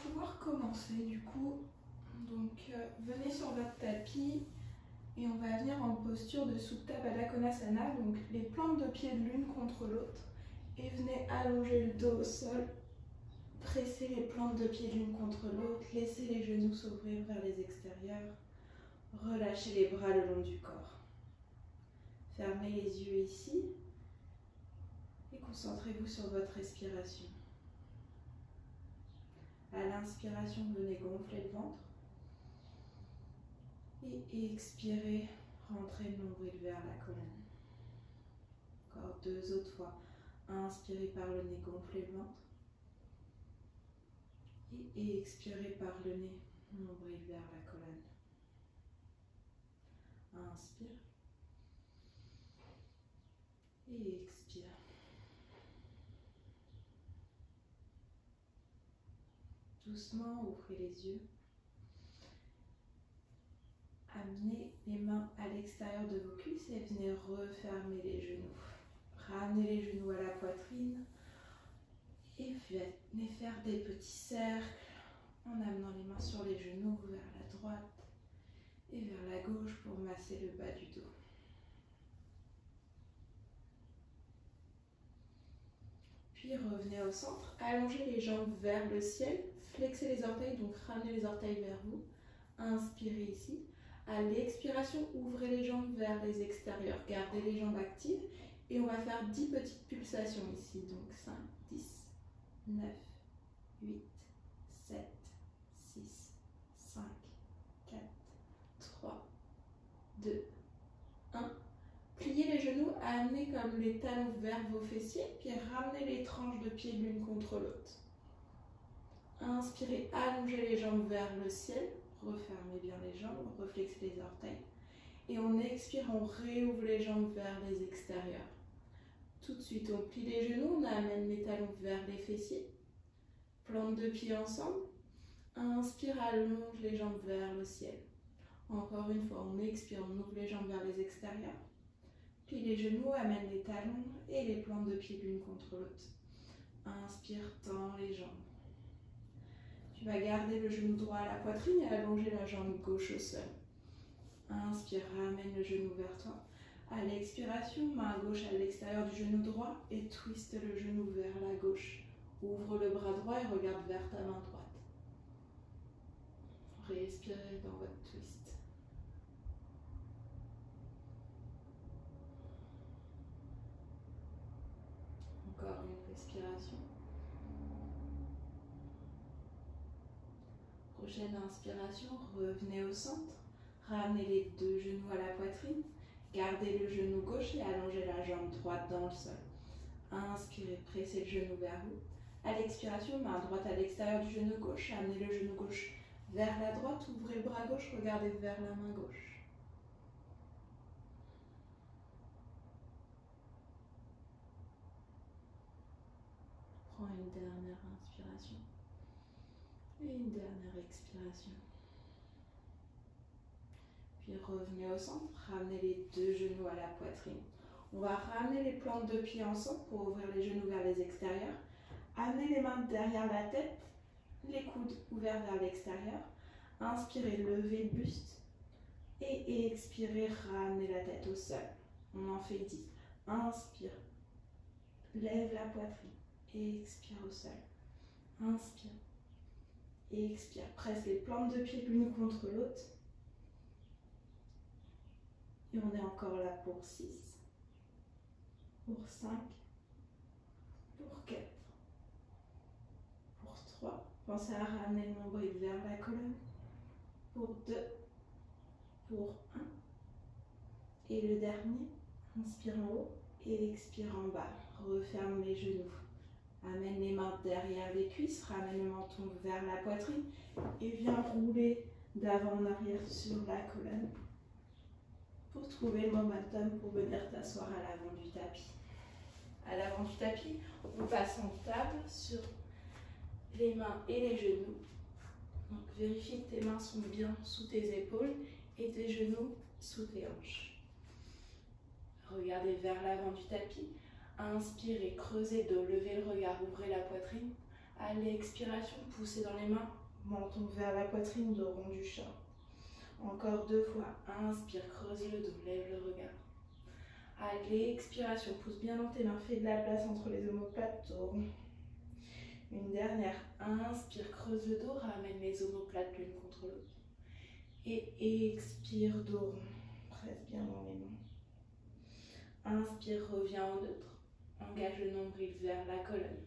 pouvoir commencer du coup. Donc venez sur votre tapis et on va venir en posture de Supta Baddha Konasana, donc les plantes de pied l'une contre l'autre. Et venez allonger le dos au sol, pressez les plantes de pied l'une contre l'autre, laissez les genoux s'ouvrir vers les extérieurs, relâchez les bras le long du corps. Fermez les yeux ici et concentrez-vous sur votre respiration. À l'inspiration, venez gonfler le ventre. Et expirez, rentrez le nombril vers la colonne. Encore 2 autres fois. Inspirez par le nez, gonflez le ventre. Et expirez par le nez, nombril vers la colonne. Inspire. Et expire. Doucement, ouvrez les yeux. Amenez les mains à l'extérieur de vos cuisses et venez refermer les genoux. Ramenez les genoux à la poitrine et venez faire des petits cercles en amenant les mains sur les genoux vers la droite et vers la gauche pour masser le bas du dos. Puis revenez au centre, allongez les jambes vers le ciel, flexez les orteils, donc ramenez les orteils vers vous. Inspirez ici. À l'expiration, ouvrez les jambes vers les extérieurs. Gardez les jambes actives et on va faire 10 petites pulsations ici. Donc 5, 10, 9, 8, 7, 6, 5, 4, 3, 2, 1. Pliez les genoux, amenez comme les talons vers vos fessiers, puis ramenez les tranches de pieds l'une contre l'autre. Inspirez, allongez les jambes vers le ciel. Refermez bien les jambes, reflexez les orteils. Et on expire, on réouvre les jambes vers les extérieurs. Tout de suite, on plie les genoux, on amène les talons vers les fessiers. Plantes de pieds ensemble. Inspire, allonge les jambes vers le ciel. Encore une fois, on expire, on ouvre les jambes vers les extérieurs. Plie les genoux, amène les talons et les plantes de pieds l'une contre l'autre. Inspire, tends les jambes. Tu vas garder le genou droit à la poitrine et allonger la jambe gauche au sol. Inspire, ramène le genou vers toi. À l'expiration, main gauche à l'extérieur du genou droit et twiste le genou vers la gauche. Ouvre le bras droit et regarde vers ta main droite. Respirez dans votre twist. Encore une respiration. Prochaine inspiration, revenez au centre. Ramenez les 2 genoux à la poitrine. Gardez le genou gauche et allongez la jambe droite dans le sol. Inspirez, pressez le genou vers vous. À l'expiration, main droite à l'extérieur du genou gauche. Amenez le genou gauche vers la droite. Ouvrez le bras gauche, regardez vers la main gauche. Prends une dernière inspiration. Et une dernière expiration. Puis revenez au centre, ramenez les 2 genoux à la poitrine. On va ramener les plantes de pied ensemble pour ouvrir les genoux vers les extérieurs. Amenez les mains derrière la tête, les coudes ouverts vers l'extérieur. Inspirez, levez le buste. Et expirez, ramenez la tête au sol. On en fait 10. Inspire, lève la poitrine. Expire au sol. Inspire. Et expire. Presse les plantes de pied l'une contre l'autre. Et on est encore là pour 6, pour 5, pour 4, pour 3. Pensez à ramener le nombril vers la colonne. Pour 2, pour 1. Et le dernier, inspire en haut et expire en bas. Referme les genoux. Amène les mains derrière les cuisses, ramène le menton vers la poitrine et viens rouler d'avant en arrière sur la colonne pour trouver le momentum pour venir t'asseoir à l'avant du tapis. À l'avant du tapis, on passe en table sur les mains et les genoux. Donc vérifie que tes mains sont bien sous tes épaules et tes genoux sous tes hanches. Regardez vers l'avant du tapis. Inspirez, creusez le dos, levez le regard, ouvrez la poitrine. À l'expiration, poussez dans les mains, menton vers la poitrine, dos rond du chat. Encore 2 fois. Inspire, creuse le dos, lève le regard. À l'expiration, pousse bien dans tes mains, fais de la place entre les omoplates, dos rond. Une dernière. Inspire, creuse le dos, ramène les omoplates l'une contre l'autre. Et expire, dos rond. Presse bien dans les mains. Inspire, reviens au neutre. Engage le nombril vers la colonne.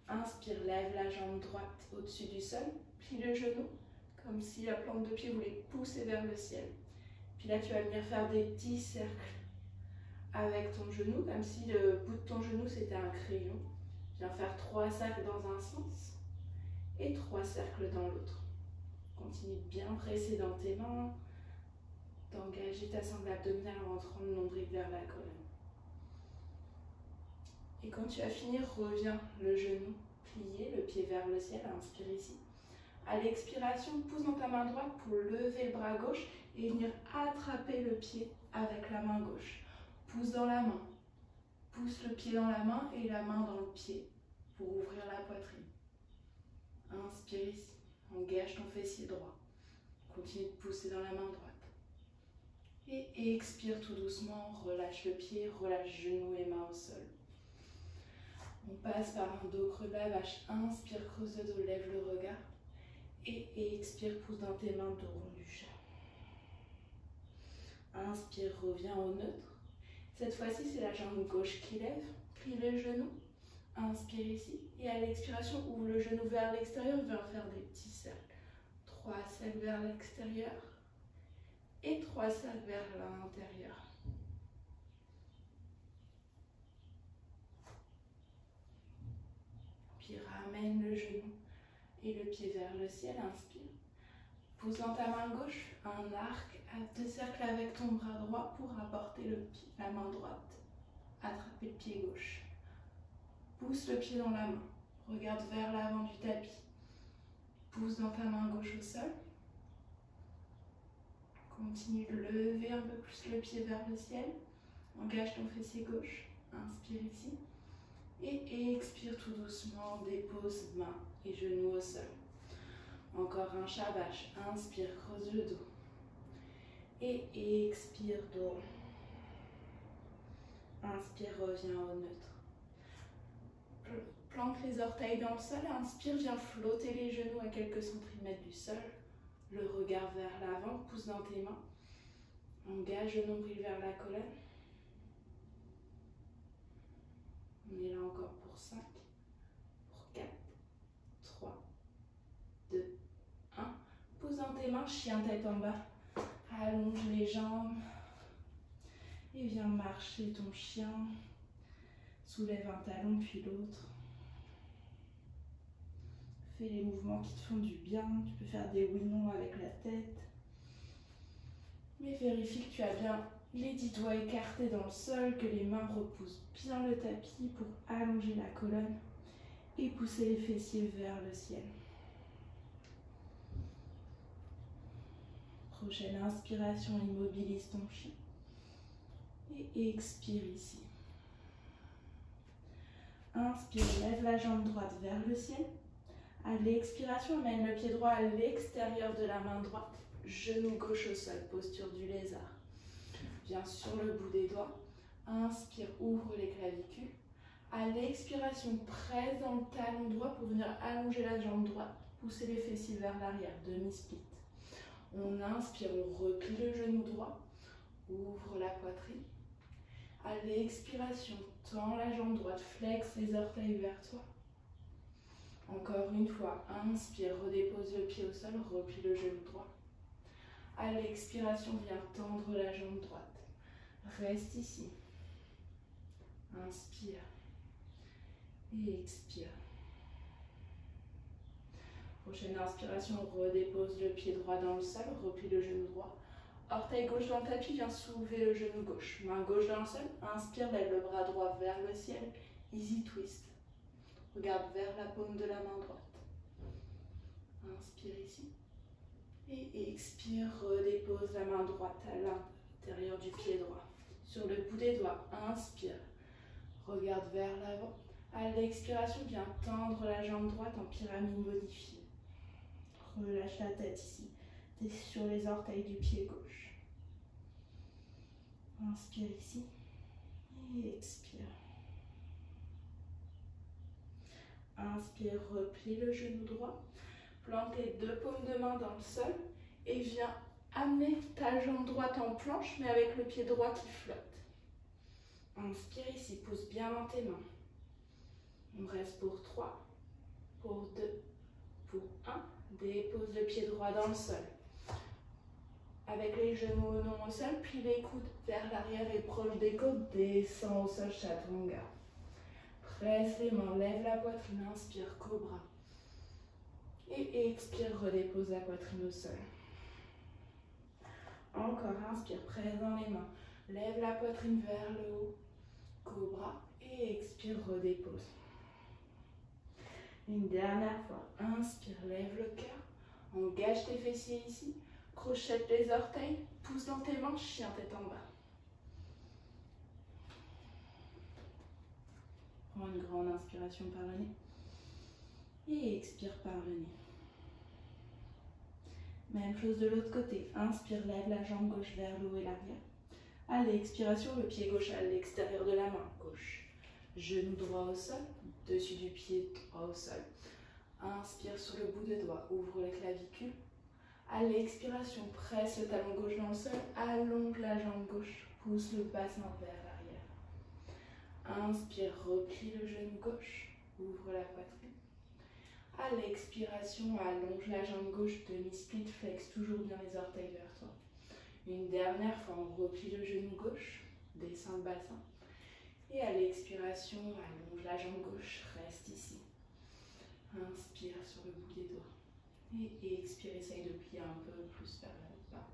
Inspire, lève la jambe droite au-dessus du sol. Plie le genou, comme si la plante de pied voulait pousser vers le ciel. Puis là, tu vas venir faire des petits cercles avec ton genou, comme si le bout de ton genou, c'était un crayon. Viens faire 3 cercles dans un sens et 3 cercles dans l'autre. Continue de bien presser dans tes mains, d'engager ta sangle abdominale en rentrant le nombril vers la colonne. Et quand tu vas finir, reviens le genou plié, le pied vers le ciel, inspire ici. À l'expiration, pousse dans ta main droite pour lever le bras gauche et venir attraper le pied avec la main gauche. Pousse dans la main, pousse le pied dans la main et la main dans le pied pour ouvrir la poitrine. Inspire ici, engage ton fessier droit. Continue de pousser dans la main droite. Et expire tout doucement, relâche le pied, relâche genoux et mains au sol. On passe par un dos creux de la vache. Inspire, creuse le dos, lève le regard. Et expire, pousse dans tes mains, dos rond du chat. Inspire, reviens au neutre. Cette fois-ci, c'est la jambe gauche qui lève. Plie le genou. Inspire ici. Et à l'expiration, ouvre le genou vers l'extérieur. Viens faire des petits cercles. 3 cercles vers l'extérieur. Et 3 cercles vers l'intérieur. Puis ramène le genou et le pied vers le ciel. Inspire. Pousse dans ta main gauche un arc de cercle avec ton bras droit pour apporter la main droite. Attraper le pied gauche. Pousse le pied dans la main. Regarde vers l'avant du tapis. Pousse dans ta main gauche au sol. Continue de lever un peu plus le pied vers le ciel. Engage ton fessier gauche. Inspire ici. Et expire tout doucement. Dépose mains et genoux au sol. Encore un shabash. Inspire, creuse le dos. Et expire, dos. Inspire, reviens au neutre. Plante les orteils dans le sol. Inspire, viens flotter les genoux à quelques centimètres du sol. Le regard vers l'avant, pousse dans tes mains. Engage le nombril vers la colonne. On est là encore pour 5, pour 4, 3, 2, 1. Pousse dans tes mains, chien tête en bas. Allonge les jambes. Et viens marcher ton chien. Soulève un talon puis l'autre. Fais les mouvements qui te font du bien. Tu peux faire des oui-non avec la tête. Mais vérifie que tu as bien les 10 doigts écartés dans le sol, que les mains repoussent bien le tapis pour allonger la colonne et pousser les fessiers vers le ciel. Prochaine inspiration, immobilise ton chien. Et expire ici. Inspire, lève la jambe droite vers le ciel. À l'expiration, amène le pied droit à l'extérieur de la main droite. Genou gauche au sol, posture du lézard. Viens sur le bout des doigts. Inspire, ouvre les clavicules. À l'expiration, presse dans le talon droit pour venir allonger la jambe droite. Pousser les fessiers vers l'arrière, demi-split. On inspire, on replie le genou droit. Ouvre la poitrine. À l'expiration, tends la jambe droite, flexe les orteils vers toi. Encore une fois, inspire, redépose le pied au sol, replie le genou droit. À l'expiration, viens tendre la jambe droite. Reste ici. Inspire et expire. Prochaine inspiration, redépose le pied droit dans le sol, replie le genou droit. Orteil gauche dans le tapis, viens soulever le genou gauche. Main gauche dans le sol, inspire, lève le bras droit vers le ciel. Easy twist. Regarde vers la paume de la main droite. Inspire ici. Et expire, redépose la main droite à l'intérieur du pied droit. Sur le bout des doigts, inspire. Regarde vers l'avant. À l'expiration, viens tendre la jambe droite en pyramide modifiée. Relâche la tête ici. Tu es sur les orteils du pied gauche. Inspire ici et expire. Inspire, replie le genou droit. Plante les deux paumes de main dans le sol et viens amener ta jambe droite en planche, mais avec le pied droit qui flotte. Inspire ici, pousse bien dans tes mains. On reste pour 3, pour 2, pour 1. Dépose le pied droit dans le sol. Avec les genoux non au sol, plie les coudes vers l'arrière et proche des côtes. Descends au sol, chaturanga. Presse les mains, lève la poitrine, inspire, cobra. Et expire, redépose la poitrine au sol. Encore, inspire, presse dans les mains. Lève la poitrine vers le haut, cobra. Et expire, redépose. Une dernière fois, inspire, lève le cœur. Engage tes fessiers ici. Crochette les orteils. Pousse dans tes mains, chien tête en bas. Prends une grande inspiration par le nez. Et expire par le nez. Même chose de l'autre côté. Inspire, lève la jambe gauche vers le haut et l'arrière. À l'expiration, le pied gauche à l'extérieur de la main gauche. Genou droit au sol, dessus du pied droit au sol. Inspire sur le bout des doigts, ouvre les clavicules. À l'expiration, presse le talon gauche dans le sol, allonge la jambe gauche, pousse le bassin vers l'arrière. Inspire, replie le genou gauche, ouvre la poitrine. À l'expiration, allonge la jambe gauche, demi-split, flex toujours bien les orteils vers toi. Une dernière fois, on replie le genou gauche, descend le bassin. Et à l'expiration, allonge la jambe gauche, reste ici. Inspire sur le bout des doigts. Et expire, essaye de plier un peu plus vers le bas.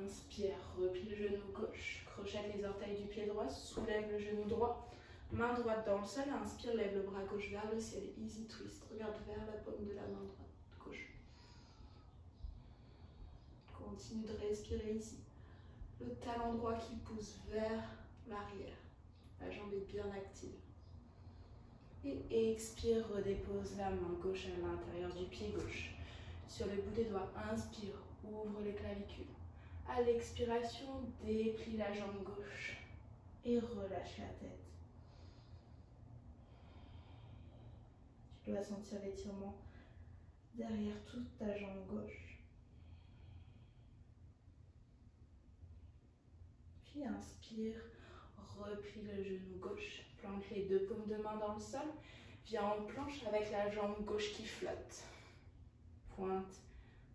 Inspire, replie le genou gauche, crochette les orteils du pied droit, soulève le genou droit, main droite dans le sol, inspire, lève le bras gauche vers le ciel, easy twist, regarde vers la paume de la main droite, gauche. Continue de respirer ici. Le talon droit qui pousse vers l'arrière, la jambe est bien active. Et expire, redépose la main gauche à l'intérieur du pied gauche. Sur le bout des doigts, inspire, ouvre les clavicules. À l'expiration, déplie la jambe gauche et relâche la tête. Tu dois sentir l'étirement derrière toute ta jambe gauche. Puis inspire, replie le genou gauche, plante les deux paumes de main dans le sol. Viens en planche avec la jambe gauche qui flotte. Pointe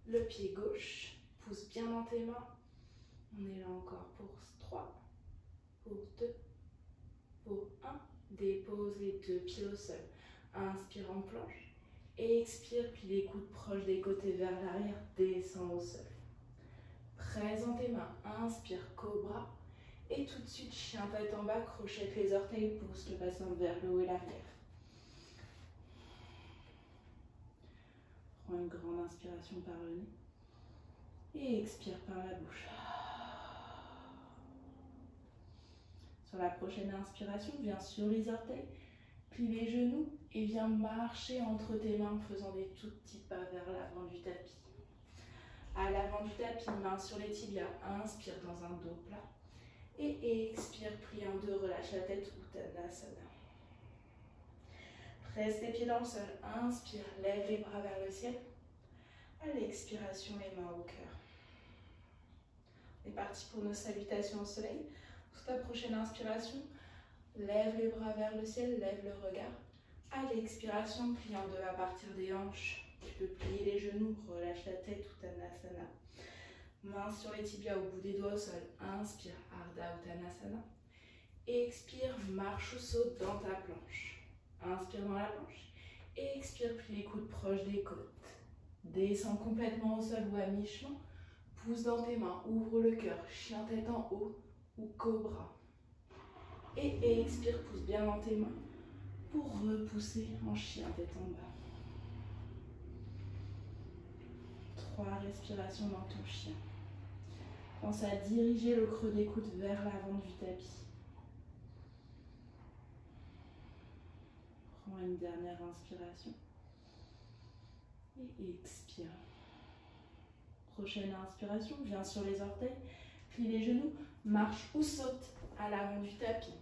le pied gauche, pousse bien dans tes mains. On est là encore pour 3, pour 2, pour 1. Dépose les deux pieds au sol. Inspire en planche. Expire, puis les coudes proches des côtés vers l'arrière. Descends au sol. Presse dans tes mains. Inspire, cobra. Et tout de suite, chien tête en bas, crochette les orteils, pousse le bassin vers le haut et l'arrière. Prends une grande inspiration par le nez. Et expire par la bouche. Sur la prochaine inspiration, viens sur les orteils, plie les genoux et viens marcher entre tes mains en faisant des tout petits pas vers l'avant du tapis. À l'avant du tapis, main sur les tibias, inspire dans un dos plat. Et expire, plie en deux, relâche la tête, Uttanasana. Presse tes pieds dans le sol, inspire, lève les bras vers le ciel. À l'expiration, les mains au cœur. On est parti pour nos salutations au soleil. Sur ta prochaine inspiration, lève les bras vers le ciel, lève le regard. À l'expiration, plie en deux à partir des hanches. Tu peux plier les genoux, relâche la tête, Uttanasana. Main sur les tibias au bout des doigts au sol. Inspire, Ardha Uttanasana. Expire, marche ou saute dans ta planche. Inspire dans la planche. Expire, plie les coudes proches des côtes. Descends complètement au sol ou à mi-chemin. Pousse dans tes mains, ouvre le cœur, chien tête en haut ou cobra. Et expire, pousse bien dans tes mains pour repousser en chien tête en bas. 3 respirations dans ton chien. Pense à diriger le creux des coudes vers l'avant du tapis. une dernière inspiration. Et expire. Prochaine inspiration, viens sur les orteils, plie les genoux, marche ou saute à l'avant du tapis.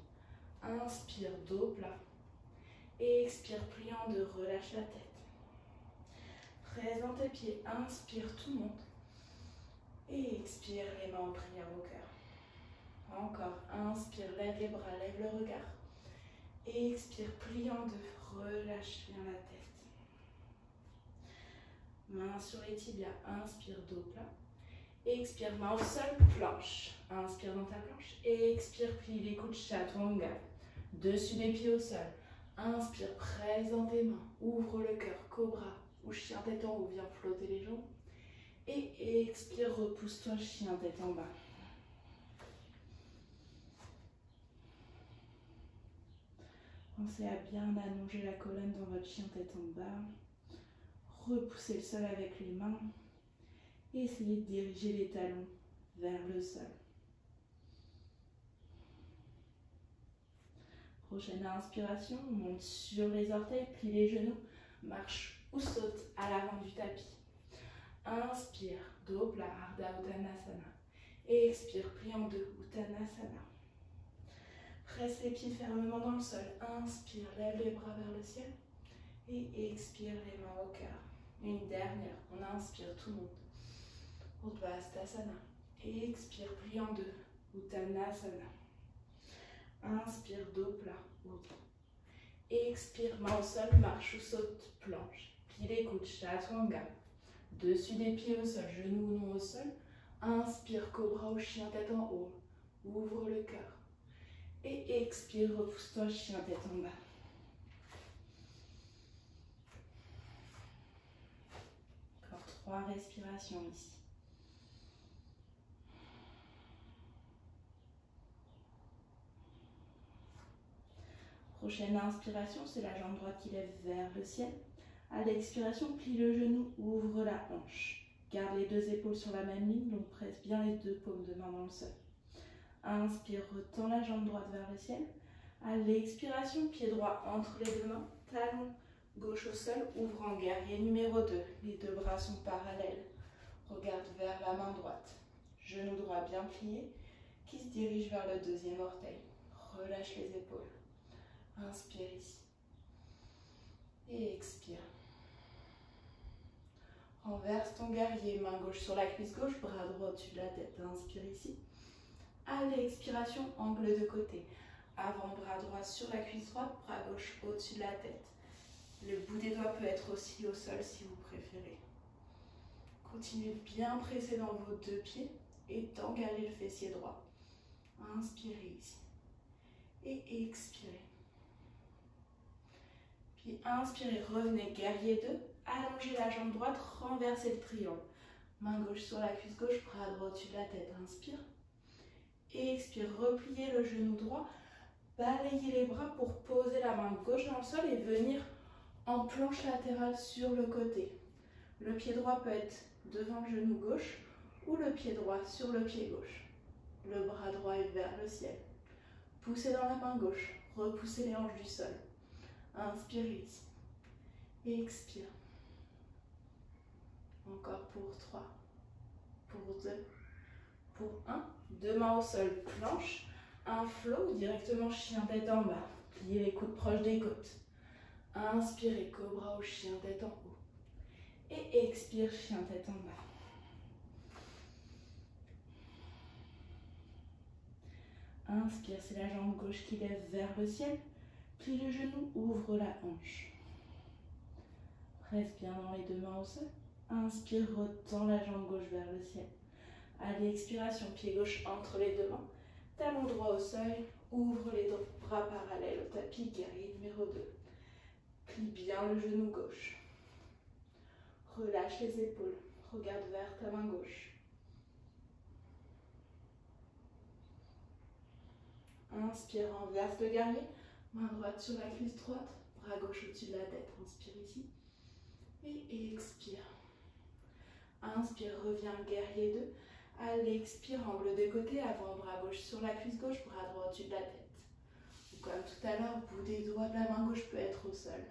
Inspire, dos plat. Expire, pliant de, relâche la tête. Présente tes pieds, inspire, tout monte. Et expire, les mains en prière au cœur. Encore, inspire, lève les bras, lève le regard. Expire, pliant de, relâche bien la tête. Main sur les tibias, inspire, dos plat. Expire, main au sol, planche. Inspire dans ta planche. Expire, plie les coudes, chaturanga. Dessus des pieds au sol. Inspire, présente tes mains. Ouvre le cœur, cobra ou chien tête en haut. Viens flotter les jambes. Et expire, repousse-toi, chien tête en bas. Pensez à bien allonger la colonne dans votre chien tête en bas. Repoussez le sol avec les mains. Et essayez de diriger les talons vers le sol. Prochaine inspiration, on monte sur les orteils, plie les genoux, marche ou saute à l'avant du tapis. Inspire, dos plat, Ardha Uttanasana. Et expire, plie en deux, Uttanasana. Presse les pieds fermement dans le sol. Inspire, lève les bras vers le ciel. Et expire, les mains au cœur. Une dernière, on inspire, tout le monde. Uttanasana. Et expire, plie en deux, Uttanasana. Inspire, dos plat. Expire, main au sol, marche ou saute, planche. Plie les coudes, chaturanga. Dessus des pieds au sol, genoux ou non au sol. Inspire, cobra ou chien tête en haut. Ouvre le cœur. Et expire, repousse-toi, chien tête en bas. Encore 3 respirations ici. Prochaine inspiration, c'est la jambe droite qui lève vers le ciel. À l'expiration, plie le genou, ouvre la hanche. Garde les deux épaules sur la même ligne, donc presse bien les deux paumes de main dans le sol. Inspire, retends la jambe droite vers le ciel. À l'expiration, pied droit entre les deux mains, talon gauche au sol, ouvre en guerrier numéro 2. Les deux bras sont parallèles. Regarde vers la main droite. Genou droit bien plié, qui se dirige vers le deuxième orteil. Relâche les épaules. Inspire ici. Et expire. Renverse ton guerrier, main gauche sur la cuisse gauche, bras droit au-dessus de la tête. Inspire ici. À l'expiration, angle de côté. Avant-bras droit sur la cuisse droite, bras gauche au-dessus de la tête. Le bout des doigts peut être aussi au sol si vous préférez. Continuez de bien presser dans vos deux pieds et d'engager le fessier droit. Inspirez ici. Et expirez. Puis inspirez, revenez, guerrier 2. Allongez la jambe droite, renversez le triangle. Main gauche sur la cuisse gauche, bras droit au-dessus de la tête. Inspire. Et expire, repliez le genou droit. Balayez les bras pour poser la main gauche dans le sol et venir en planche latérale sur le côté. Le pied droit peut être devant le genou gauche ou le pied droit sur le pied gauche. Le bras droit est vers le ciel. Poussez dans la main gauche. Repoussez les hanches du sol. Inspirez ici. Et expire. Encore pour 3. Pour 2. Pour 1. Deux mains au sol. Planche. Un flow directement chien tête en bas. Pliez les coudes proches des côtes. Inspirez, cobra ou chien tête en haut. Et expire, chien tête en bas. Inspire, c'est la jambe gauche qui lève vers le ciel. Plie le genou, ouvre la hanche. Presse bien dans les deux mains au sol. Inspire, retends la jambe gauche vers le ciel. À l'expiration, pied gauche entre les deux mains. Talon droit au sol. Ouvre les bras parallèles au tapis, guerrier numéro 2. Plie bien le genou gauche. Relâche les épaules. Regarde vers ta main gauche. Inspire, renverse le guerrier. Main droite sur la cuisse droite. Bras gauche au-dessus de la tête. Inspire ici. Et expire. Inspire, reviens guerrier 2. À l'expire, angle de côté. Avant, bras gauche sur la cuisse gauche. Bras droit au-dessus de la tête. Comme tout à l'heure, bout des doigts de la main gauche peut être au sol.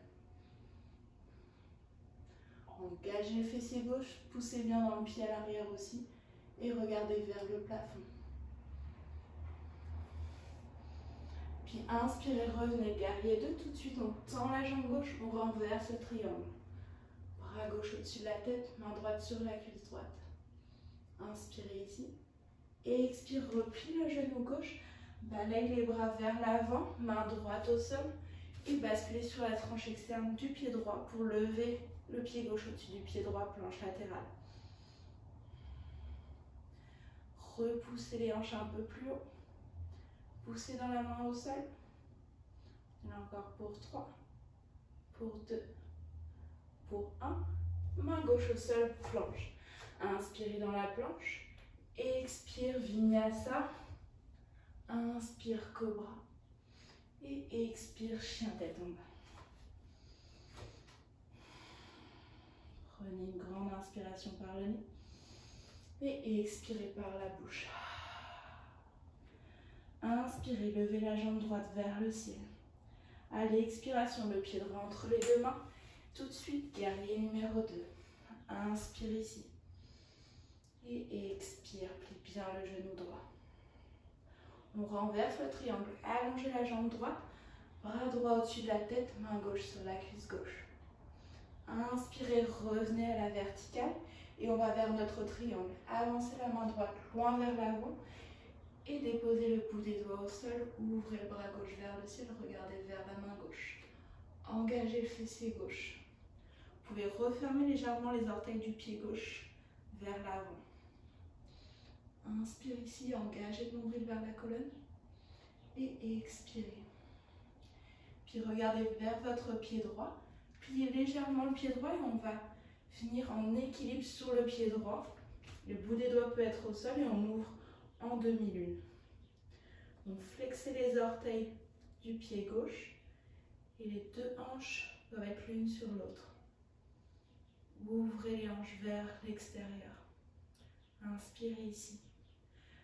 Engagez le fessier gauche, poussez bien dans le pied à l'arrière aussi et regardez vers le plafond. Puis inspirez, revenez, guerrier 2, tout de suite on tend la jambe gauche, on renverse le triangle. Bras gauche au-dessus de la tête, main droite sur la cuisse droite. Inspirez ici. Et expire, replie le genou gauche, balaye les bras vers l'avant, main droite au sol et basculez sur la tranche externe du pied droit pour lever le pied gauche au-dessus du pied droit, planche latérale. Repoussez les hanches un peu plus haut. Poussez dans la main au sol. Et encore pour 3, pour 2, pour 1. Main gauche au sol, planche. Inspirez dans la planche. Expire, vinyasa. Inspire, cobra. Et expire, chien tête en bas. Prenez une grande inspiration par le nez. Et expirez par la bouche. Inspirez, levez la jambe droite vers le ciel. À l'expiration, le pied droit entre les deux mains. Tout de suite, guerrier numéro 2. Inspire ici. Et expire, plie bien le genou droit. On renverse le triangle. Allongez la jambe droite. Bras droit au-dessus de la tête, main gauche sur la cuisse gauche. Inspirez, revenez à la verticale. Et on va vers notre triangle. Avancez la main droite loin vers l'avant. Et déposez le bout des doigts au sol. Ouvrez le bras gauche vers le ciel. Regardez vers la main gauche. Engagez le fessier gauche. Vous pouvez refermer légèrement les orteils du pied gauche vers l'avant. Inspire ici, engagez le nombril vers la colonne. Et expirez. Puis regardez vers votre pied droit. Pliez légèrement le pied droit et on va finir en équilibre sur le pied droit. Le bout des doigts peut être au sol et on ouvre en demi-lune. Donc flexez les orteils du pied gauche et les deux hanches doivent être l'une sur l'autre. Ouvrez les hanches vers l'extérieur. Inspirez ici.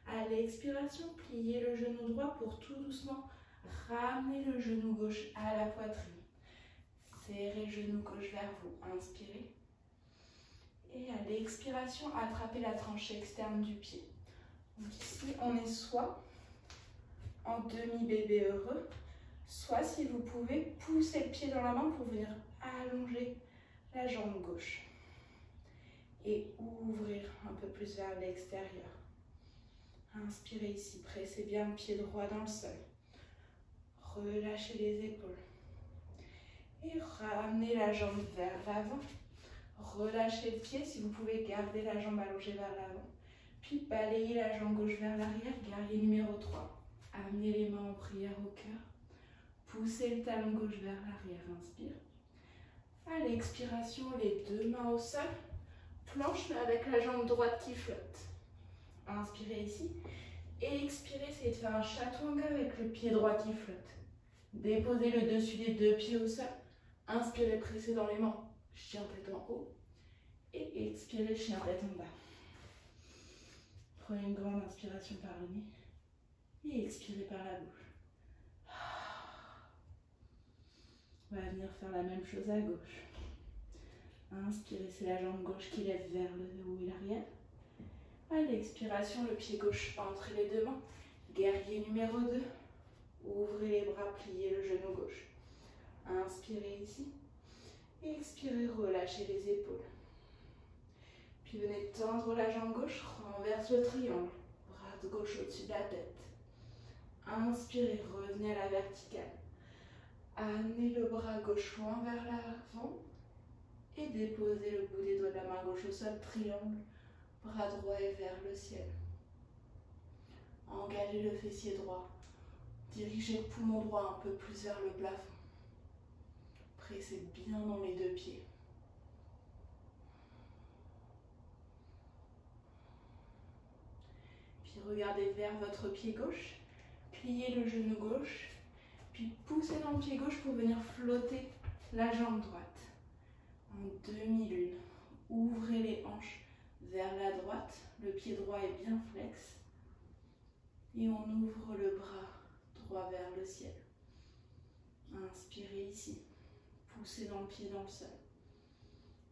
À l'expiration, pliez le genou droit pour tout doucement ramener le genou gauche à la poitrine. Serrez le genou gauche vers vous. Inspirez. Et à l'expiration, attrapez la tranche externe du pied. Donc ici, on est soit en demi-bébé heureux, soit si vous pouvez, pousser le pied dans la main pour venir allonger la jambe gauche. Et ouvrir un peu plus vers l'extérieur. Inspirez ici, pressez bien le pied droit dans le sol. Relâchez les épaules. Et ramenez la jambe vers l'avant. Relâchez le pied, si vous pouvez garder la jambe allongée vers l'avant. Puis balayez la jambe gauche vers l'arrière, guerrier numéro 3. Amenez les mains en prière au cœur. Poussez le talon gauche vers l'arrière, inspire. À l'expiration, les deux mains au sol. Planche mais avec la jambe droite qui flotte. Inspirez ici. Et expirez, essayez de faire un chaturanga avec le pied droit qui flotte. Déposez le dessus des deux pieds au sol. Inspirez, pressez dans les mains. Chien tête en haut. Et expirez, chien tête en bas. Prenez une grande inspiration par le nez. Et expirez par la bouche. On va venir faire la même chose à gauche. Inspirez, c'est la jambe gauche qui lève vers le haut et l'arrière. À l'expiration, le pied gauche entre les deux mains. Guerrier numéro 2. Ouvrez les bras, pliez le genou gauche. Inspirez ici. Expirez, relâchez les épaules. Puis venez tendre la jambe gauche, renverse le triangle. Bras gauche au-dessus de la tête. Inspirez, revenez à la verticale. Amenez le bras gauche loin vers l'avant. Et déposez le bout des doigts de la main gauche au sol, triangle. Bras droit et vers le ciel. Engagez le fessier droit. Dirigez le poumon droit un peu plus vers le plafond. Pressez bien dans les deux pieds. Puis regardez vers votre pied gauche. Pliez le genou gauche. Puis poussez dans le pied gauche pour venir flotter la jambe droite. En demi-lune. Ouvrez les hanches vers la droite. Le pied droit est bien flex. Et on ouvre le bras droit vers le ciel. Inspirez ici. Poussez dans le pied dans le sol.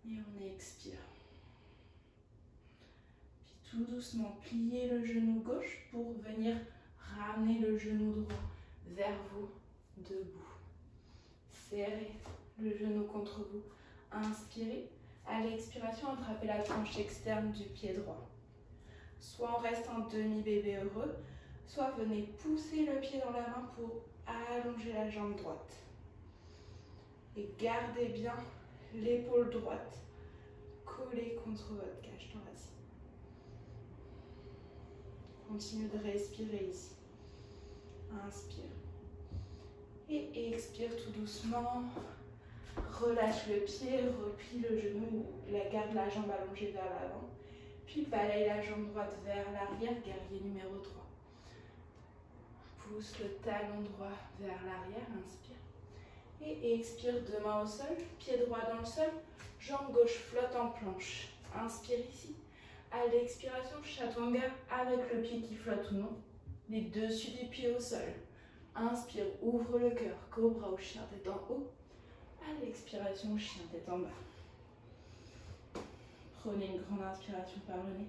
Et on expire. Puis tout doucement, pliez le genou gauche pour venir ramener le genou droit vers vous, debout. Serrez le genou contre vous. Inspirez. À l'expiration, attrapez la tranche externe du pied droit. Soit on reste en demi-bébé heureux, soit venez pousser le pied dans la main pour allonger la jambe droite. Et gardez bien l'épaule droite collée contre votre cage thoracique. Continuez de respirer ici. Inspire. Et expire tout doucement. Relâche le pied, replie le genou, garde la jambe allongée vers l'avant. Puis balaye la jambe droite vers l'arrière, guerrier numéro 3. Pousse le talon droit vers l'arrière, inspire. Et expire, deux mains au sol, pied droit dans le sol, jambe gauche flotte en planche. Inspire ici. À l'expiration, chaturanga avec le pied qui flotte ou non, les dessus des pieds au sol. Inspire, ouvre le cœur, cobra ou chien tête en haut. À l'expiration, chien tête en bas. Prenez une grande inspiration par le nez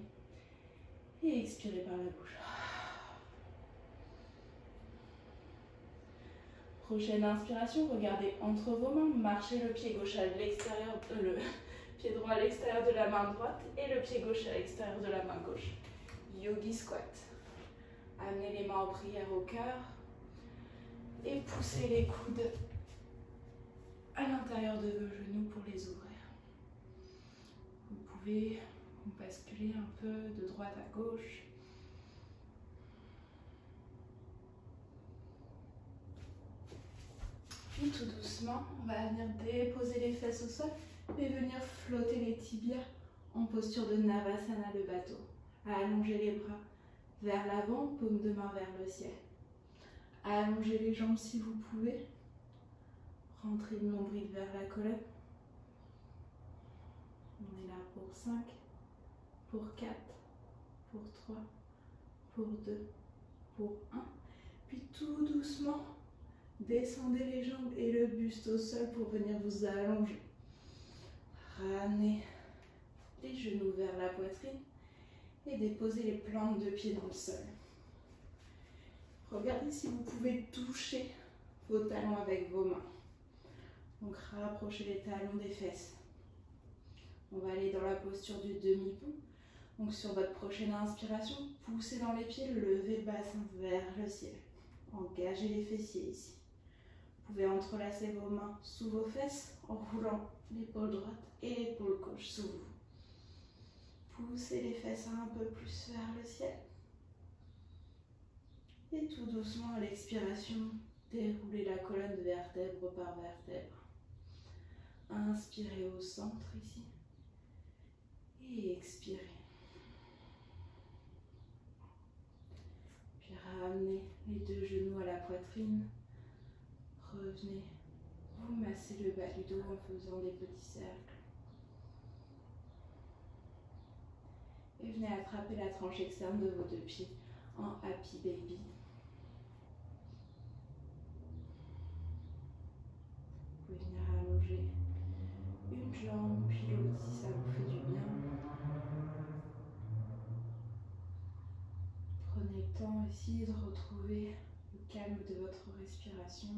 et expirez par la bouche. Prochaine inspiration, regardez entre vos mains, marchez le pied gauche à l'extérieur, le pied droit à l'extérieur de la main droite et le pied gauche à l'extérieur de la main gauche. Yogi squat. Amenez les mains en prière au cœur et poussez les coudes à l'intérieur de vos genoux pour les ouvrir. Vous pouvez basculer un peu de droite à gauche. Puis tout doucement, on va venir déposer les fesses au sol et venir flotter les tibias en posture de Navasana, le bateau. Allongez les bras vers l'avant, paume de main vers le ciel. Allongez les jambes si vous pouvez. Rentrez le nombril vers la colonne. On est là pour 5, pour 4, pour 3, pour 2, pour 1. Puis tout doucement, descendez les jambes et le buste au sol pour venir vous allonger. Ramenez les genoux vers la poitrine et déposez les plantes de pied dans le sol. Regardez si vous pouvez toucher vos talons avec vos mains. Donc rapprochez les talons des fesses. On va aller dans la posture du demi-pont. Donc sur votre prochaine inspiration, poussez dans les pieds, levez le bassin vers le ciel. Engagez les fessiers ici. Vous pouvez entrelacer vos mains sous vos fesses en roulant l'épaule droite et l'épaule gauche sous vous. Poussez les fesses un peu plus vers le ciel. Et tout doucement à l'expiration, déroulez la colonne vertèbre par vertèbre. Inspirez au centre ici. Et expirez. Puis ramenez les deux genoux à la poitrine. Revenez, vous massez le bas du dos en faisant des petits cercles. Et venez attraper la tranche externe de vos deux pieds en Happy Baby. Vous pouvez venir allonger une jambe puis l'autre si ça vous fait du bien. Prenez le temps ici de retrouver le calme de votre respiration.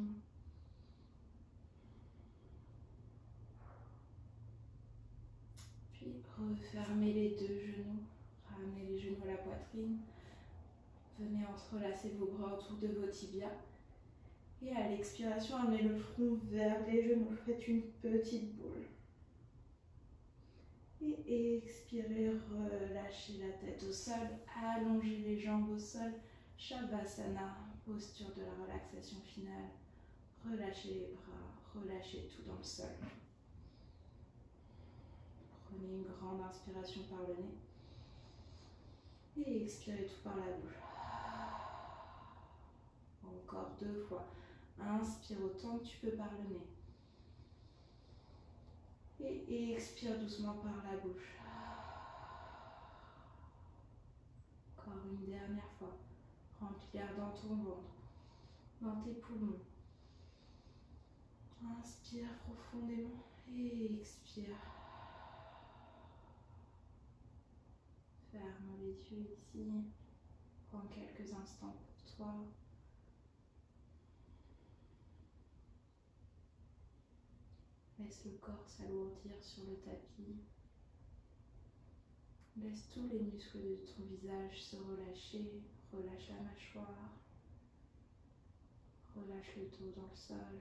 Puis refermez les deux genoux, ramenez les genoux à la poitrine. Venez entrelacer vos bras autour de vos tibias. Et à l'expiration, amenez le front vers les genoux. Faites une petite boule. Et expirez, relâchez la tête au sol. Allongez les jambes au sol. Shavasana, posture de la relaxation finale. Relâchez les bras, relâchez tout dans le sol. Prenez une grande inspiration par le nez. Et expirez tout par la bouche. Encore deux fois. Inspire autant que tu peux par le nez. Et expire doucement par la bouche. Encore une dernière fois. Remplis l'air dans ton ventre, dans tes poumons. Inspire profondément et expire. Ferme les yeux ici. Prends quelques instants pour toi. Laisse le corps s'alourdir sur le tapis. Laisse tous les muscles de ton visage se relâcher. Relâche la mâchoire. Relâche le dos dans le sol.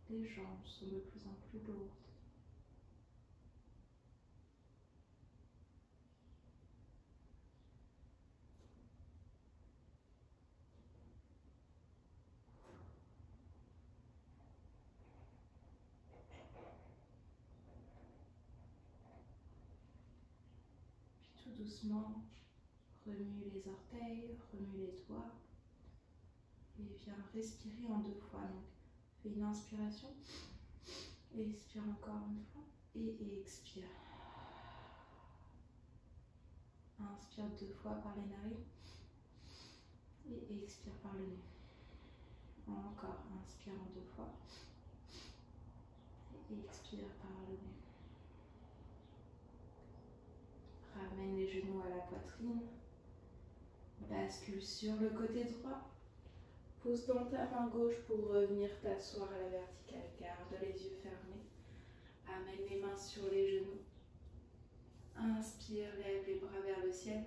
Les jambes sont de plus en plus lourdes. Puis tout doucement, remue les orteils, remue les doigts. Et viens respirer en 2 fois. Donc, fais une inspiration. Expire encore une fois. Et expire. Inspire 2 fois par les narines. Et expire par le nez. Encore, inspire en 2 fois. Et expire par le nez. Ramène les genoux à la poitrine. Bascule sur le côté droit. Pose dans ta main gauche pour revenir t'asseoir à la verticale. Garde les yeux fermés. Amène les mains sur les genoux. Inspire, lève les bras vers le ciel.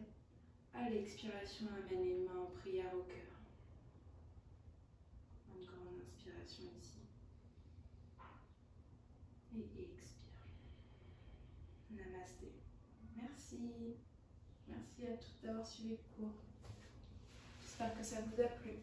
À l'expiration, amène les mains en prière au cœur. Une grande inspiration ici. Et expire. Namasté. Merci. Merci à tous d'avoir suivi le cours. J'espère que ça vous a plu.